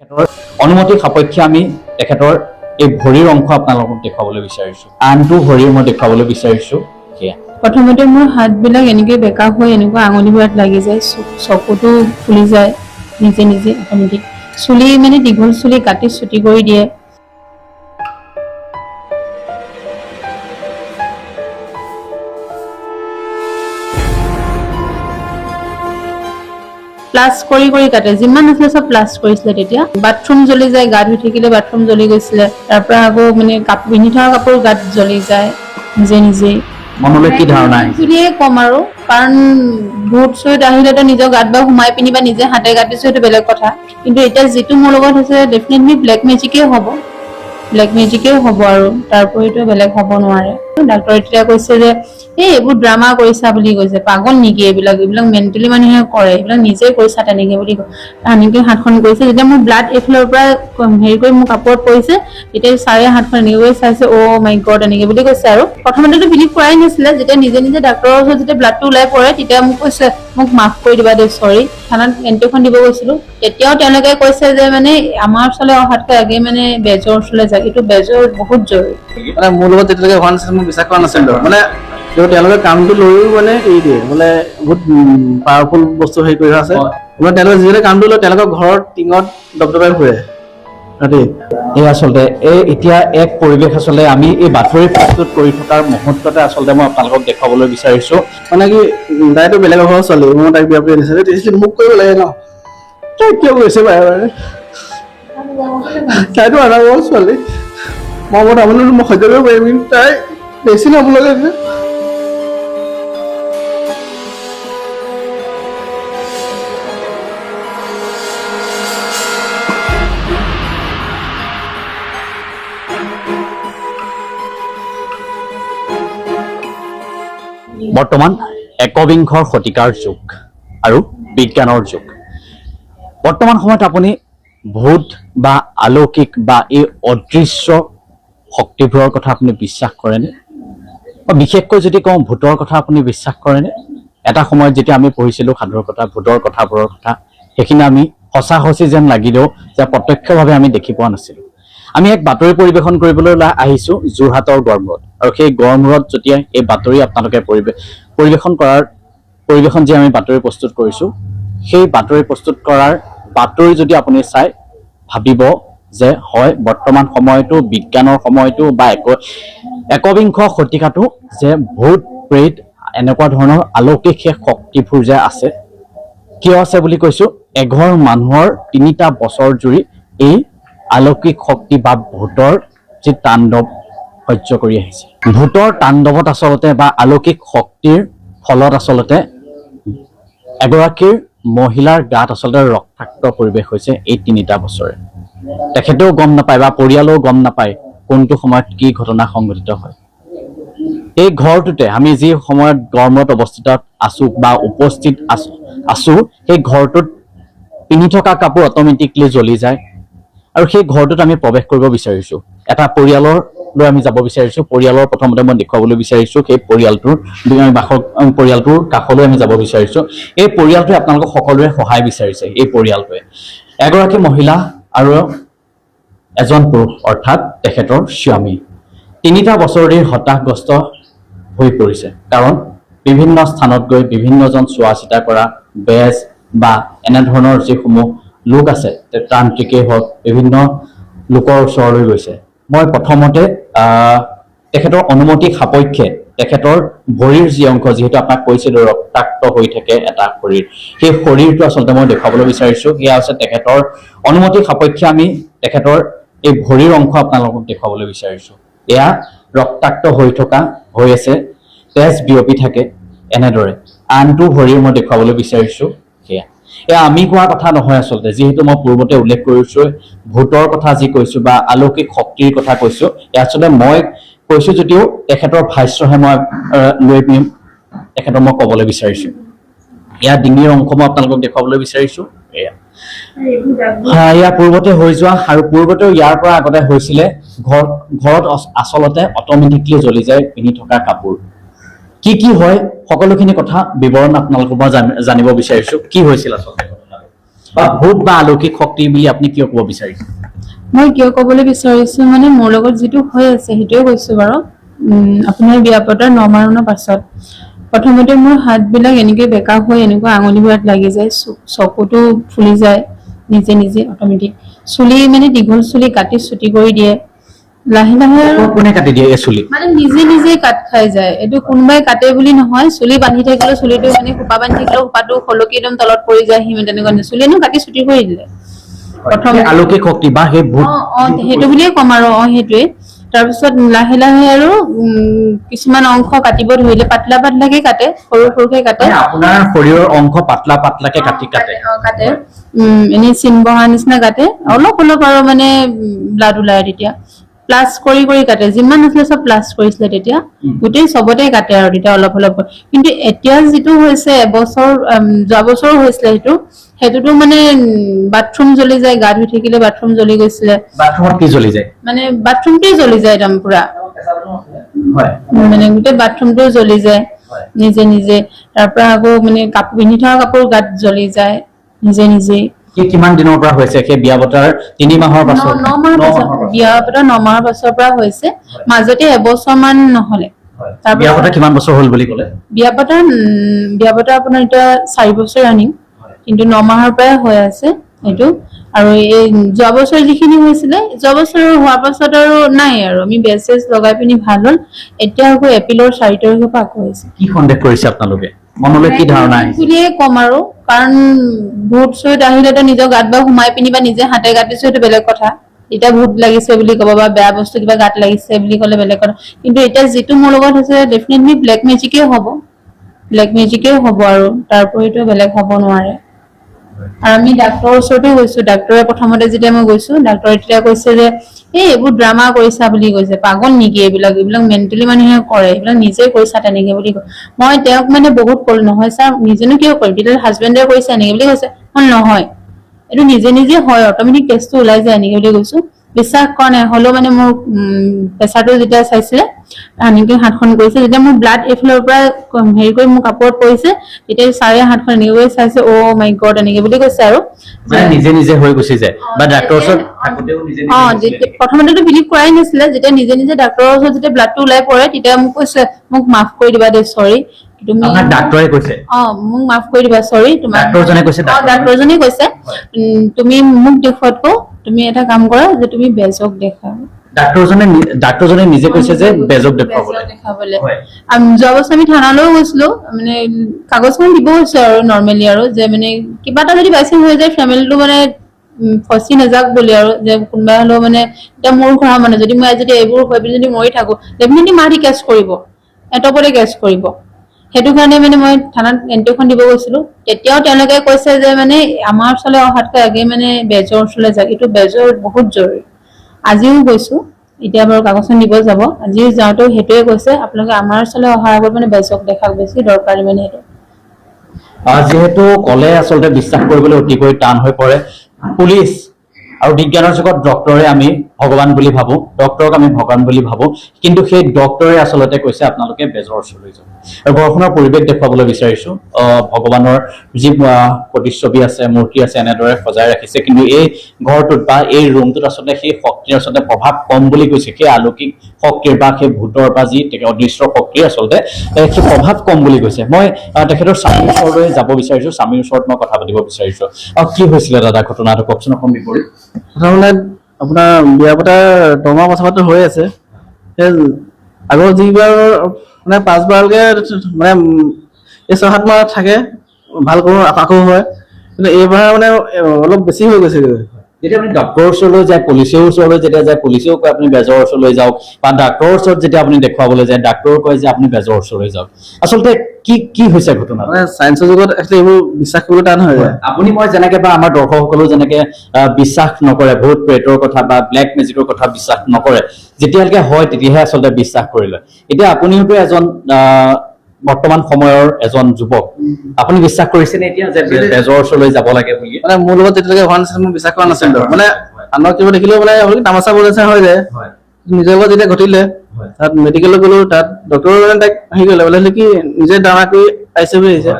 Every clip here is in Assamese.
তেখেতৰ অনুমতি সাপেক্ষে আমি তেখেতৰ এই ভৰিৰ অংশ আপোনালোকক দেখুৱাবলৈ বিচাৰিছো। আনটো ভৰিৰ মই দেখুৱাবলৈ বিচাৰিছো। সেয়া প্ৰথমতে মোৰ হাতবিলাক এনেকৈ বেকা হৈ এনেকুৱা আঙুলিবোৰত লাগি যায়, চকুটো ফুলি যায় নিজে নিজে অট'মেটিক। চুলি মানে দীঘল চুলি কাটি চুটি কৰি দিয়ে। প্লাছ কৰি কৰি কাটে, যিমান আছিলে চব প্লাছ কৰিছিলে। তেতিয়া বাথৰুম জ্বলি যায়, গা ধুই থাকিলে বাথৰুম জ্বলি গৈছিলে। তাৰ পৰা আকৌ মানে কাপোৰ পিন্ধি থকা কাপোৰ গাত জ্বলি যায় নিজে নিজেই। মনলৈ কি ধাৰণা আহিছে বুলিয়ে ক'ম আৰু, কাৰণ ভূত চুত আহিলেতো নিজৰ গাত বা সোমাই পিনি বা নিজে হাতে কাটিছো সেইটো বেলেগ কথা, কিন্তু এতিয়া যিটো মোৰ লগত হৈছে ডেফিনেটলি ব্লেক মেজিকেই হ'ব, আৰু তাৰ উপৰিতো বেলেগ হ'ব নোৱাৰে। ডাক্তৰে তেতিয়া কৈছে যে এইবোৰ ড্ৰামা কৰিছা বুলি কৈছে, পাগল নেকি এইবিলাক মেণ্টেলি মানুহে কৰে, এইবিলাক নিজে কৰিছা তেনেকে বুলি কয়। এনেকে হাতখন কৰিছে, যেতিয়া মোৰ ব্লাড এইফালৰ পৰা হেৰি কৰি মোৰ কাপোৰত পৰিছে, তেতিয়া ছাৰে হাতখন এনেকে কৰি চাইছে, অ' মাই গড এনেকে বুলি কৈছে। আৰু প্ৰথমতেতো বিলিভ কৰাই নাছিলে, যেতিয়া নিজে নিজে ডাক্তৰৰ ওচৰত যেতিয়া ব্লাডটো ওলাই পৰে তেতিয়া মোক কৈছে মোক মাফ কৰি দিবা দেই, চৰি। থানাত এণ্ট্ৰিখন দিব গৈছিলো, তেতিয়াও তেওঁলোকে কৈছে যে মানে আমাৰ ওচৰলৈ অহাতকৈ আগে মানে বেজৰ ওচৰলৈ যায়, এইটো বেজৰ বহুত জৰুৰী। মানে মোৰ লগত যেতিয়ালৈকে হোৱা নাছিল মোক বিশ্বাস কৰা নাছিলো, মানে তেওঁলোকে কামটো লৈও মানে এৰি দিয়ে, মানে বহুত পাৱাৰফুল বস্তু হেৰি কৰি আছে। মানে তেওঁলোকে যিহেতু কামটো লয় তেওঁলোকৰ ঘৰত টিঙত দবদবাই ফুৰে ৰাতি। এই আচলতে এতিয়া এক পৰিৱেশ আচলতে আমি এই বাতৰি প্ৰস্তুত কৰি থকাৰ মুহূৰ্ততে আচলতে মই আপোনালোকক দেখুৱাবলৈ বিচাৰিছো। মানে কি তাইতো বেলেগৰ ঘৰৰ ছোৱালী, মই তাইক বিয়া কৰি আনিছে, মোক কৰিব লাগে ন, তাই কিয় কৰিছে বাৰে বাৰে? তাইতো আমাৰ ঘৰৰ ছোৱালী, মই তাৰমানে মই সহ্য কৰিব পাৰিম, কিন্তু তাই বেছি ল'ব লাগে যে। বৰ্তমান একবিংশ শতিকাৰ যুগ আৰু বিজ্ঞানৰ যুগ। বৰ্তমান সময়ত আপুনি ভূত বা অলৌকিক বা এই অদৃশ্য শক্তিবোৰৰ কথা আপুনি বিশ্বাস কৰেনে? বিশেষকৈ যদি কওঁ ভূতৰ কথা আপুনি বিশ্বাস কৰেনে? এটা সময়ত যেতিয়া আমি পঢ়িছিলোঁ সাধুৰ কথা, ভূতৰ কথাবোৰৰ কথা, সেইখিনি আমি সঁচা সঁচি যেন লাগিলেও যে প্ৰত্যক্ষভাৱে আমি দেখি পোৱা নাছিলোঁ। আমি এক বাতৰি পৰিৱেশন কৰিবলৈ আহিছোঁ যোৰহাটৰ গড়মূৰত, আৰু সেই গড়মূৰত যেতিয়া এই বাতৰি আপোনালোকে পৰিৱেশন যি আমি বাতৰি প্ৰস্তুত কৰিছোঁ, সেই বাতৰি প্ৰস্তুত কৰাৰ বাতৰি যদি আপুনি চাই ভাবিব যে হয় বৰ্তমান সময়তো বিজ্ঞানৰ সময়তো বা একবিংশ শতিকাটো যে ভূত প্ৰেত এনেকুৱা ধৰণৰ অলৌকিক সেই শক্তিবোৰ যে আছে। কিয় আছে বুলি কৈছোঁ, এঘৰ মানুহৰ ৩টা বছৰ জুৰি এই অলৌকিক শক্তি বা ভূতৰ যি তাণ্ডৱ সহ্য কৰি আহিছে। ভূতৰ তাণ্ডৱত আচলতে বা অলৌকিক শক্তিৰ ফলত আচলতে এগৰাকীৰ মহিলাৰ গাত আচলতে ৰক্তাক্ত পৰিৱেশ হৈছে এই ৩টা বছৰে। তেখেতেও গম নাপায় বা পৰিয়ালেও গম নাপায় কোনটো সময়ত কি ঘটনা সংঘটিত হয়। এই ঘৰটোতে আমি যি সময়ত গড়মূৰত অৱস্থিত আছো বা উপস্থিত আছো, সেই ঘৰটোত পিন্ধি থকা কাপোৰ অট'মেটিকলি জ্বলি যায়। আৰু সেই ঘৰটোত আমি প্ৰৱেশ কৰিব বিচাৰিছো, এটা পৰিয়ালৰ লৈ আমি যাব বিচাৰিছো। পৰিয়ালৰ প্ৰথমতে মই দেখুৱাবলৈ বিচাৰিছো সেই পৰিয়ালটোৰ কাষলৈ আমি যাব বিচাৰিছো। এই পৰিয়ালটোৱে আপোনালোকক সকলোৰে সহায় বিচাৰিছে। এই পৰিয়ালটোৱে এগৰাকী মহিলা আৰু এজন পুৰুষ, অৰ্থাৎ তেখেতৰ স্বামী ৩টা বছৰ ধৰি হতাশগ্ৰস্ত হৈ পৰিছে, কাৰণ বিভিন্ন স্থানত গৈ বিভিন্নজন চোৱা চিতা কৰা বেজ বা এনেধৰণৰ যিসমূহ লোক আছে, তান্ত্ৰিকেই হওক, বিভিন্ন লোকৰ ওচৰলৈ গৈছে। মই প্ৰথমতে তেখেতৰ অনুমতি সাপেক্ষে তেখেতৰ ভৰিৰ যি অংশ, যিহেতু আপোনাক কৈছিলো ৰক্তাক্ত হৈ থাকে এটা শৰীৰ, সেই শৰীৰটো আচলতে মই দেখুৱাবলৈ বিচাৰিছো। সেয়া হৈছে তেখেতৰ অনুমতি সাপেক্ষে আমি তেখেতৰ এই ভৰিৰ অংশ আপোনালোকক দেখুৱাবলৈ বিচাৰিছো। এয়া ৰক্তাক্ত হৈ আছে, তেজ বিয়পি থাকে এনেদৰে। আনটো ভৰিৰ মই দেখুৱাবলৈ বিচাৰিছো। এয়া আমি কোৱা কথা নহয় আচলতে, যিহেতু মই পূৰ্বতে উল্লেখ কৰিছো ভূতৰ কথা যি কৈছো বা অলৌকিক শক্তিৰ কথা কৈছো, এয়া আচলতে মই কৈছো যদিও তেখেতৰ ভাষ্যহে মই লৈ পিম তেখেতক মই ক'বলৈ বিচাৰিছো। এয়া ডিঙিৰ অংশ মই আপোনালোকক দেখুৱাবলৈ বিচাৰিছো। এয়া পূৰ্বতে হৈ যোৱা, আৰু পূৰ্বতেও ইয়াৰ পৰা আগতে হৈছিলে ঘৰত আচলতে অট'মেটিকলি জ্বলি যায় পিন্ধি থকা কাপোৰ। কি হয় সকলোখিনি কথা বিৱৰণ আপোনালোকৰ পৰা জানিব বিচাৰিছো। কি হৈছিল আচলতে? বা ভূত বা অলৌকিক শক্তি বুলি আপুনি কিয় ক'ব বিচাৰিছে? মই কিয় ক'বলৈ বিচাৰিছো মানে মোৰ লগত যিটো হৈ আছে সেইটোৱে কৈছো বাৰু। আপোনাৰ বিয়া পতাৰ 9 মাহৰ পাছত প্ৰথমতে মোৰ হাতবিলাক এনেকৈ বেকা হৈ এনেকুৱা আঙুলিবোৰত লাগি যায়, চকুটো ফুলি যায় নিজে নিজে অট'মেটিক। চুলি মানে দীঘল চুলি কাটি চুটি কৰি দিয়ে লাহে লাহে আৰু কোনে কাটি দিয়ে এই চুলি? মানে নিজে নিজে কাট খাই যায়। এইটো কোনোবাই কাটে বুলি নহয়, চুলি বান্ধি থাকিলেও চুলিটো মানে খোপা বান্ধি থাকিলেও খোপাটো খলকি একদম তলত পৰি যায়, সিমান তেনেকুৱা চুলিনো কাটি চুটি কৰি দিলে প্ৰথম। অলৌকিক শক্তি বা সেই ভূত সেইটো বুলিয়ে ক'ম আৰু সেইটোৱে। তাৰপিছত লাহে লাহে আৰু কিছুমান অংশ কাটিব ধৰিলে, পাতলা পাতলাকে কাটে, সৰু সৰুকে কাটে। আপোনাৰ শৰীৰৰ অংশ পাতলা পাতলাকে কাটে কাটে এনেই চিন বহা নিচিনা কাটে, অলপ অলপ আৰু মানে ব্লাড ওলাই তেতিয়া প্লাছ কৰি কৰি কাটে, যিমান আছিলে চব প্লাছ কৰিছিলে তেতিয়া গোটেই চবতে কাটে আৰু তেতিয়া অলপ অলপ। কিন্তু এতিয়া যিটো হৈছে এবছৰ যোৱা বছৰো হৈছিলে সেইটোতো মানে বাথৰুম জ্বলি যায়, গা ধুই থাকিলে বাথৰুম জ্বলি গৈছিলে। বাথৰুমত কি জ্বলি যায়? মানে বাথৰুমটোৱে জ্বলি যায় একদম পুৰা, মানে গোটেই বাথৰুমটোও জ্বলি যায় নিজে নিজে। তাৰ পৰা আকৌ মানে কাপোৰ পিন্ধি থকা কাপোৰ গাত জ্বলি যায় নিজে নিজে। কিমান দিনৰ পৰা হৈছে সেই বিয়া পতাৰ 3 মাহৰ পাছত? 9 মাহৰ পাছত, বিয়া পতাৰ 9 মাহৰ পাছৰ পৰা হৈছে, মাজতে এবছৰ মান নহলে। বিয়া পতা কিমান বছৰ হ'ল বুলি ক'লে? বিয়া পতা আপোনাৰ এতিয়া 4 বছৰ ৰানিং, কিন্তু 9 মাহৰ পৰাই হৈ আছে এইটো। আৰু এই যোৱা বছৰ যিখিনি হৈছিলে, যোৱা বছৰ হোৱাৰ পাছত আৰু নাই আৰু আমি বেজ চেজ লগাই পিনি ভাল হ'ল। এতিয়া আকৌ এপ্ৰিলৰ 4 তাৰিখৰ পৰা আকৌ হৈছে। কি সন্দেহ কৰিছে আপোনালোকে? মনলৈ কি ধাৰণা আহিছে? বুলিয়ে ক'ম আৰু, কাৰণ ভূত চুত আহিলেতো নিজৰ গাত বা সোমাই পিনি বা নিজে হাতে কাটিছো সেইটো বেলেগ কথা। এতিয়া ভূত লাগিছে বুলি ক'ব বা বেয়া বস্তু কিবা গাত লাগিছে বুলি ক'লে বেলেগ কথা। কিন্তু এতিয়া যিটো মোৰ লগত হৈছে ডেফিনেটলি ব্লেক মেজিকেই হ'ব, আৰু তাৰ উপৰিতো বেলেগ হ'ব নোৱাৰে। আৰু আমি ডাক্তৰৰ ওচৰতো গৈছো, ডাক্তৰে প্ৰথমতে যেতিয়া মই গৈছো ডাক্তৰে তেতিয়া কৈছে যে এইবোৰ ড্ৰামা কৰিছা বুলি কৈছে, পাগল নেকি এইবিলাক মেণ্টেলি মানুহে কৰে, এইবিলাক নিজে কৰিছা তেনেকে বুলি কয়। মই তেওঁক মানে বহুত ক'লো, নহয় ছাৰ নিজেনো কিয় কৰিম, তেতিয়া হাজবেণ্ডে কৰিছে এনেকে বুলি কৈছে। নহয়, এইটো নিজে নিজে হয়, অট'মেটিক টেষ্টটো ওলাই যায় এনেকে বুলি কৈছো। বিশ্বাস কৰা নাই, হ'লেও মানে মোৰ প্ৰেচাৰটো যেতিয়া চাইছিলে এনেকে হাতখন কৰিছে, যেতিয়া মোৰ ব্লাড এইফালৰ পৰা হেৰি কৰি মোৰ কাপোৰত পৰিছে, তেতিয়া ছাৰে হাতখন এনেকে কৰি চাইছে, অ' মাই গড এনেকে বুলি কৈছে আৰু নিজে নিজে হৈ গুচি যায় বা ডাক্তৰৰ ওচৰত থাকোতেও নিজে প্ৰথমতেতো বিলিভ কৰাই নাছিলে। যেতিয়া নিজে নিজে ডাক্তৰৰ ওচৰত যেতিয়া ব্লাডটো ওলাই পৰে তেতিয়া মোক কৈছে, মোক মাফ কৰি দিবা দেই, চৰি তুমি। ডাক্তৰে কৈছে মোক মাফ কৰি দিবা, চৰি। ডাক্তৰজনে কৈছে তুমি মোক দেখুৱাতকৈ তুমি এটা কাম কৰা যে তুমি বেজক দেখাবা। ডাক্তৰজনে নিজে কৈছে যে বেজক দেখুৱাবলৈ। যোৱা বছৰ আমি থানালৈও গৈছিলো, মানে কাগজখন দিব গৈছে আৰু নৰ্মেলি আৰু যে মানে কিবা এটা যদি বাইচান্স হৈ যায় ফেমিলিটো মানে ফচি নাযাওক বুলি, আৰু যে কোনোবাই হলেও মানে এতিয়া মোৰ ঘৰৰ মানুহ যদি মই যদি এইবোৰ হৈ পিনি যদি মৰি থাকো ডেফিনেটলি মাহঁতে কেছ কৰিব, এটপতে কেছ কৰিব। সেইটো কাৰণে মানে মই থানাত এন্ট্ৰিখন দিব গৈছিলো। তেতিয়াও তেওঁলোকে কৈছে যে মানে আমাৰ ওচৰলৈ অহাতকৈ আগে মানে বেজৰ ওচৰলৈ যাওক, এইটো বেজৰ বহুত জৰুৰী। আজিও গৈছো, এতিয়া বাৰু কাগজখন দিব যাব, আজি যাওঁতেও সেইটোৱে কৈছে আপোনালোকে আমাৰ ওচৰলৈ অহাৰ আগত মানে বেজক দেখাওক, বেছি দৰকাৰী মানে সেইটো। যিহেতু ক'লে আচলতে বিশ্বাস কৰিবলৈ অতিকৈ টান হৈ পৰে। পুলিচ আৰু বিজ্ঞানৰ যুগত ডক্তৰে আমি ভগৱান বুলি ভাবো, ডক্তৰক আমি ভগৱান বুলি ভাবো, কিন্তু সেই ডক্তৰে আচলতে কৈছে আপোনালোকে বেজৰ ওচৰলৈ যাওক। আৰু ঘৰখনৰ পৰিৱেশ দেখুৱাবলৈ বিচাৰিছো, ভগৱানৰ যি প্ৰতিচ্ছবি আছে, মূৰ্তি আছে, এনেদৰে সজাই ৰাখিছে, কিন্তু এই ঘৰটোত বা এই ৰুমটোত আচলতে সেই শক্তিৰ আচলতে প্ৰভাৱ কম বুলি কৈছে। সেই অলৌকিক শক্তিৰ বা সেই ভূতৰ বা যি অদৃশ্য শক্তিৰ আচলতে সেই প্ৰভাৱ কম বুলি কৈছে। মই তেখেতৰ স্বামীৰ ওচৰলৈ যাব বিচাৰিছো, স্বামীৰ ওচৰত মই কথা পাতিব বিচাৰিছো। কি হৈছিলে দাদা ঘটনাটো কওকচোন অকণ বিপৰীত। প্ৰথমতে আপোনাৰ বিয়া পতাৰ 9 মাহ পাছতো হৈ আছে, সেই আগৰ যিবাৰ মানে 5 বাৰলৈকে মানে এই 6-7 মাহ থাকে ভাল কৰো আকৌ হয়, কিন্তু এইবাৰ মানে অলপ বেছি হৈ গৈছে। যেতিয়া আপুনি ডক্তৰৰ ওচৰলৈ যায়, পুলিচৰ ওচৰলৈ যেতিয়া যায়, পুলিচেও কয় আপুনি বেজৰ ওচৰলৈ যাওক, বা ডাক্তৰৰ ওচৰত যেতিয়া আপুনি দেখুৱাবলৈ যায় ডাক্তৰেও কয় যে আপুনি বেজৰ ওচৰলৈ যাওক। আচলতে কি হৈছে ঘটনা? মানে চায়েন্সৰ যুগত এইবোৰ বিশ্বাস কৰিবলৈ টান হৈ যায়। আপুনি মই যেনেকে বা আমাৰ দৰ্শকসকলেও যেনেকে বিশ্বাস নকৰে, ভূত প্ৰেতৰ কথা বা ব্লেক মেজিকৰ কথা বিশ্বাস নকৰে, যেতিয়ালৈকে হয় তেতিয়াহে আচলতে বিশ্বাস কৰি লয়। এতিয়া আপুনিওতো এজন বৰ্তমান সময়ৰ এজন যুৱক, আপুনি বিশ্বাস কৰিছেনে এতিয়া যে বেজৰ ওচৰলৈ যাব লাগে বুলি? মানে মোৰ লগত যেতিয়ালৈকে হোৱা নাছিল মই বিশ্বাস কৰা নাছিলো, মানে আনক কিবা দেখিলেও মানে তামাচা বলাইছা হৈ যায়। নিজৰ লগত যেতিয়া ঘটিলে তাত মেডিকেলত গলো, তাত ডক্টৰে মানে তাক হেৰি কৰিলে, বোলে কি নিজে দানা কৰি পাইছে বুলি আহিছে।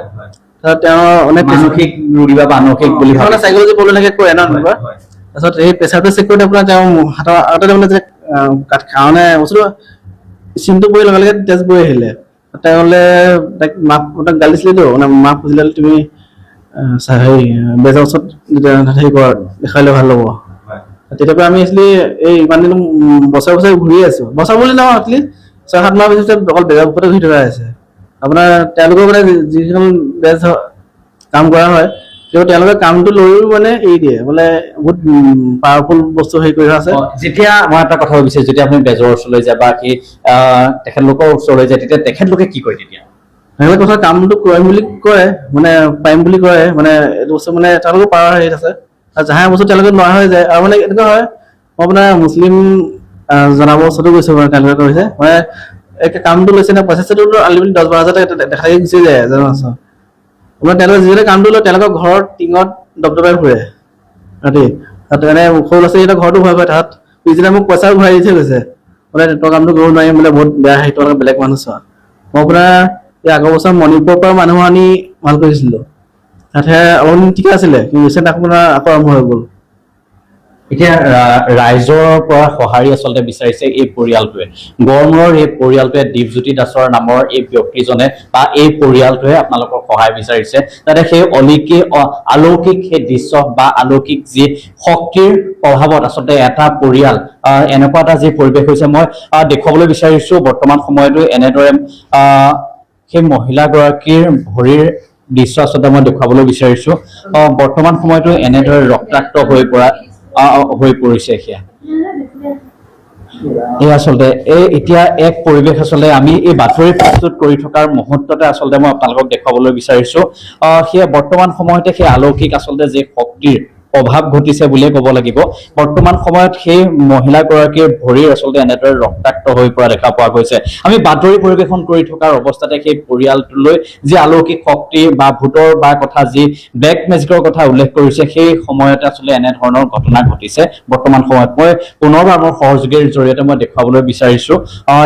তাৰপিছত তেওঁ অনেক মানসিক ৰোগী বা মানসিক বুলি ভাবে চাইকলজি প্ৰব্লেম থাকে কয় ন এনেকুৱা হয়। তাৰপিছত এই প্ৰেচাৰটো চেক কৰোঁতে আপোনাৰ তেওঁ হাতৰ আগতে মানে যে কাট খাওঁনে বস্তুটো চিনটো পৰি লগে লগে তেজ বৈ আহিলে তেওঁ বোলে তাইক তাক গালি দিছিলেতো মানে মাক খুজিলে তুমি হেৰি বেজৰ ওচৰত হেৰি কৰ দেখালে ভাল হ'ব তেতিয়াৰ পৰা আমি এক্সুৱেলি এই ইমান দিন বছৰে বছৰে ঘূৰি আছো বছৰ বুলি নহয় এটলিষ্ট 6-7 মাহ পিছত অকল বেজৰ ওপৰতে ঘূৰি থকা হৈছে আপোনাৰ তেওঁলোকৰ মানে যিখন বেজ কাম কৰা হয় কিন্তু তেওঁলোকে কামটো লৈও মানে এৰি দিয়ে মানে বহুত পাৱাৰফুল বস্তু হেৰি কৰি আছে যেতিয়া মই এটা কথা ভাবিছোঁ যেতিয়া আপুনি বেজৰ ওচৰলৈ যায় বা কি তেখেতলোকৰ ওচৰলৈ যায় তেতিয়া তেখেতলোকে কি কয় তেতিয়া সেইবিলাক কথা কামটো কৰিম বুলি কয় মানে পাৰিম বুলি কয় মানে এইটো বস্তু মানে তেওঁলোকৰ পাৱাৰ হেৰিত আছে আৰু যাহে বস্তু তেওঁলোকে নোৱাৰা হৈ যায় আৰু মানে এনেকুৱা হয় মই আপোনাৰ মুছলিম জনাব ওচৰতো গৈছো মানে তেওঁলোকে কৈছে মানে কামটো লৈছে নে পইচাটো আনলিমিটেড 10-12 হাজাৰ দেখাই গুচি যায় জানো আপোনাৰ তেওঁলোকে যিহেতু কামটো লয় তেওঁলোকৰ ঘৰত টিঙত দবদবাই ফুৰে ৰাতি তাত মানে সৰু ল'ৰা ছোৱালীৰ ঘৰতো ভয় কৰে তাত পিছদিনা মোক পইচাও ঘূৰাই দি থৈ গৈছে বোলে তোৰ কামটো কৰিব নোৱাৰিম বোলে বহুত বেয়া হেৰি তোৰ বেলেগ মানুহ চোৱা মই আপোনাৰ এই আগৰ বছৰ মণিপুৰৰ পৰা মানুহ আনি ভাল কৰিছিলো তাতে অলপ ঠিকে আছিলে কিন্তু ৰিচেণ্ট আপোনাৰ আকৌ আৰম্ভ হৈ গ'ল এতিয়া ৰাইজৰ পৰা সঁহাৰি আচলতে বিচাৰিছে এই পৰিয়ালটোৱে গড়মূৰৰ এই পৰিয়ালটোৱে দীপজ্যোতি দাসৰ নামৰ এই ব্যক্তিজনে বা এই পৰিয়ালটোৱে আপোনালোকৰ সহায় বিচাৰিছে যাতে সেই অলৌকিক সেই দৃশ্য বা অলৌকিক যি শক্তিৰ প্ৰভাৱত আচলতে এটা পৰিয়াল এনেকুৱা এটা যি পৰিৱেশ হৈছে মই দেখুৱাবলৈ বিচাৰিছো বৰ্তমান সময়তো এনেদৰে সেই মহিলাগৰাকীৰ ভৰিৰ দৃশ্য আচলতে মই দেখুৱাবলৈ বিচাৰিছো বৰ্তমান সময়তো এনেদৰে ৰক্তাক্ত হৈ পৰিছে সেয়া এই আচলতে এতিয়া এক পৰিৱেশ আচলতে আমি এই বাতৰি প্ৰস্তুত কৰি থকাৰ মুহূৰ্ততে আচলতে মই আপোনালোকক দেখুৱাবলৈ বিচাৰিছো সেয়া বৰ্তমান সময়তে সেই অলৌকিক আচলতে যে শক্তিৰ প্ৰভাৱ ঘটিছে বুলিয়ে ক'ব লাগিব বৰ্তমান সময়ত সেই মহিলাগৰাকীৰ ভৰিৰ আচলতে এনেদৰে ৰক্তাক্ত হৈ পৰা দেখা পোৱা গৈছে আমি বাতৰি পৰিৱেশন কৰি থকাৰ অৱস্থাতে সেই পৰিয়ালটোলৈ যি অলৌকিক শক্তি বা ভূতৰ বা কথা যি ব্লেক মেজিকৰ কথা উল্লেখ কৰিছে সেই সময়তে আচলতে এনেধৰণৰ ঘটনা ঘটিছে বৰ্তমান সময়ত মই পুনৰবাৰ মোৰ সহযোগীৰ জৰিয়তে মই দেখুৱাবলৈ বিচাৰিছো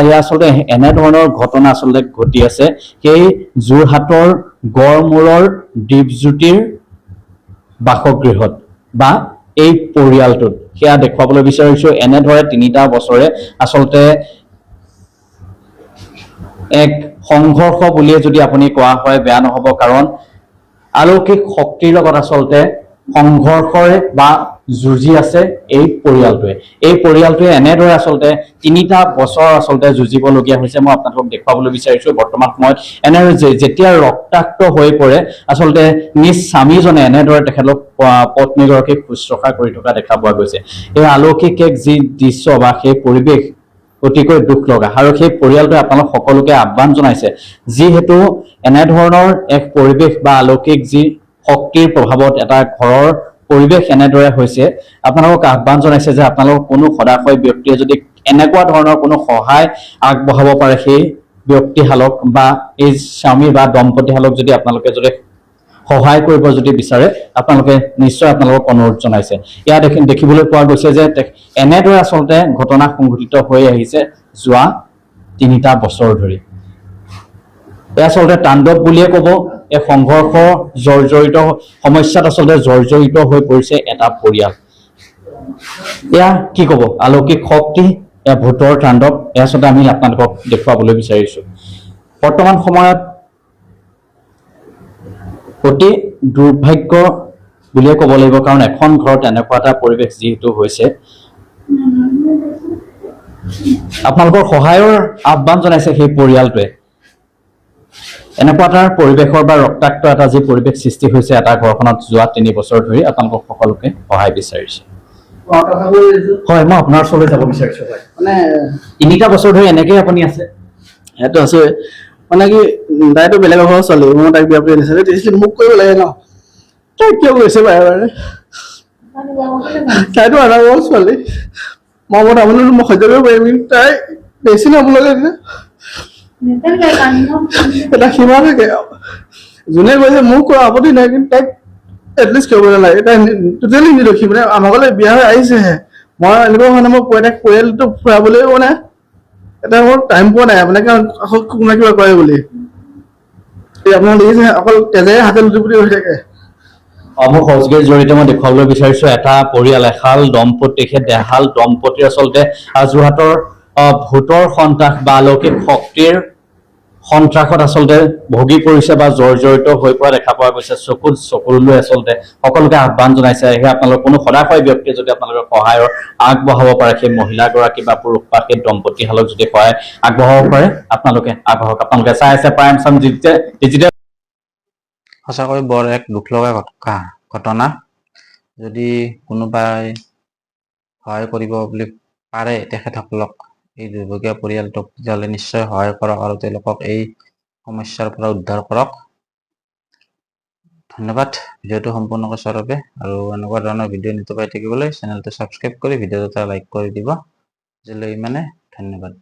এয়া আচলতে এনেধৰণৰ ঘটনা আচলতে ঘটি আছে সেই যোৰহাটৰ গড়মূৰৰ দীপজ্যোতিৰ বাসগৃহত বা এই পৰিয়ালটোত সেয়া দেখুৱাবলৈ বিচাৰিছো এনেদৰে 3টা বছৰে আচলতে এক সংঘৰ্ষ বুলিয়ে যদি আপুনি কোৱা হয় বেয়া নহব কাৰণ অলৌকিক শক্তিৰ লগত আচলতে সংঘৰ্ষৰে বা যুঁজি আছে এই পৰিয়ালটোৱে এনেদৰে আচলতে 3টা বছৰ আচলতে যুঁজিবলগীয়া হৈছে মই আপোনালোকক দেখুৱাবলৈ বিচাৰিছো বৰ্তমান সময়ত যেতিয়া ৰক্তাক্ত হৈ পৰে আচলতে নিজ স্বামীজনে এনেদৰে তেখেতক পত্নীগৰাকীক শুশ্ৰূষা কৰি থকা দেখা পোৱা গৈছে এই অলৌকিক এক যি দৃশ্য বা সেই পৰিৱেশ অতিকৈ দুখ লগা আৰু সেই পৰিয়ালটোৱে আপোনালোক সকলোকে আহ্বান জনাইছে যিহেতু এনেধৰণৰ এক পৰিৱেশ বা অলৌকিক যি শক্তিৰ প্ৰভাৱত এটা ঘৰৰ পৰিৱেশ এনেদৰে হৈছে আপোনালোকক আহ্বান জনাইছে যে আপোনালোক কোনো সদাশয় ব্যক্তিয়ে যদি এনেকুৱা ধৰণৰ কোনো সহায় আগবঢ়াব পাৰে সেই ব্যক্তিহালক বা এই স্বামী বা দম্পতীহালক যদি আপোনালোকে যদি সহায় কৰিব যদি বিচাৰে আপোনালোকে নিশ্চয় আপোনালোকক অনুৰোধ জনাইছে ইয়াত দেখিবলৈ পোৱা গৈছে যে এনেদৰে আচলতে ঘটনা সংঘটিত হৈ আহিছে যোৱা 3টা বছৰ ধৰি আচলতে তাণ্ডৱ বুলিয়ে ক'ব এই সংঘৰ্ষ জৰ্জৰিত সমস্যাত আচলতে জৰ্জৰিত হৈ পৰিছে এটা পৰিয়াল এয়া কি ক'ব অলৌকিক শক্তি এয়া ভূতৰ তাণ্ডৱ এয়া আচলতে আমি আপোনালোকক দেখুৱাবলৈ বিচাৰিছো বৰ্তমান সময়ত অতি দুৰ্ভাগ্য বুলিয়ে ক'ব লাগিব কাৰণ এখন ঘৰত এনেকুৱা এটা পৰিৱেশ যিহেতু হৈছে আপোনালোকৰ সহায়ৰ আহ্বান জনাইছে সেই পৰিয়ালটোৱে এনেকুৱা এটা পৰিৱেশৰ বা ৰক্তাক্ত এটা যি পৰিৱেশ সৃষ্টি হৈছে এটা ঘৰখনত যোৱা 3 বছৰ ধৰি আপোনালোকক সকলোকে সহায় বিচাৰিছে হয় মই আপোনাৰ ওচৰলৈ যাব বিচাৰিছো মানে 3টা বছৰ ধৰি এনেকৈ আপুনি আছে সেইটো আছে মানে কি তাইতো বেলেগ ঘৰৰ ছোৱালী মই তাইক বিয়া কৰি আনিছে মোক কৰিব লাগে ন তাই কিয় গৈছে বাৰে বাৰে তাইতো আধা ঘৰৰ ছোৱালী মই সহ্য কৰিব পাৰিম কিন্তু তাই বেছি নবলগা এটা সীমা থাকে যোনে কৈছে মোক কোৱা আপত্তি নাই কিন্তু তাইক এটলিষ্ট কৰিব নালাগে তাই টোটেলি নিৰখি মানে আমাৰ ঘৰলৈ বিয়া হৈ আহিছেহে মই এনেকুৱা মানে মই পৰিয়ালটো ফুৰাবলৈ মানে এটা মোৰ টাইম পোৱা নাই মানে আকৌ কোনোবা কিবা কৰে বুলি আপোনাৰ দেখিছে অকল তেজেৰে হাতে লুটি হৈ থাকে। মোৰ সহযোগীৰ জৰিয়তে মই দেখুৱাবলৈ বিচাৰিছো এটা পৰিয়াল এহাল দম্পতি, তেখেত এহাল দম্পতি আচলতে যোৰহাটৰ ভূতৰ সন্ত্ৰাস বা অলৌকিক শক্তিৰ সন্ত্ৰাসত আচলতে ভুগি পৰিছে বা জৰ্জৰিত হৈ পৰা দেখা পোৱা গৈছে। চকুলৈ আচলতে সকলোকে আহ্বান জনাইছে, সেয়ে আপোনালোক কোনো সদাশয় ব্যক্তিয়ে যদি আপোনালোকৰ সহায়ৰ আগবঢ়াব পাৰে, সেই মহিলাগৰাকী বা পুৰুষ বা সেই দম্পতীহালক যদি সহায় আগবঢ়াব পাৰে, আপোনালোকে আগবঢ়াওক। আপোনালোকে চাই আছে প্ৰাইম টাইম ডিজিটেল। সঁচাকৈ বৰ এক দুখ লগা ঘটনা। যদি কোনোবাই সহায় কৰিব বুলি পাৰে তেখেতসকলক, এই দুৰ্ভগীয়া পৰিয়ালটোক, তেতিয়াহ'লে নিশ্চয় সহায় কৰক আৰু তেওঁলোকক এই সমস্যাৰ পৰা উদ্ধাৰ কৰক। ধন্যবাদ ভিডিঅ'টো সম্পূৰ্ণকৈ চোৱাৰ বাবে, আৰু এনেকুৱা ধৰণৰ ভিডিঅ' নিশ্চয় পাই থাকিবলৈ চেনেলটো ছাবস্ক্ৰাইব কৰি ভিডিঅ'টো এটা লাইক কৰি দিব। আজিলৈ ইমানে, ধন্যবাদ।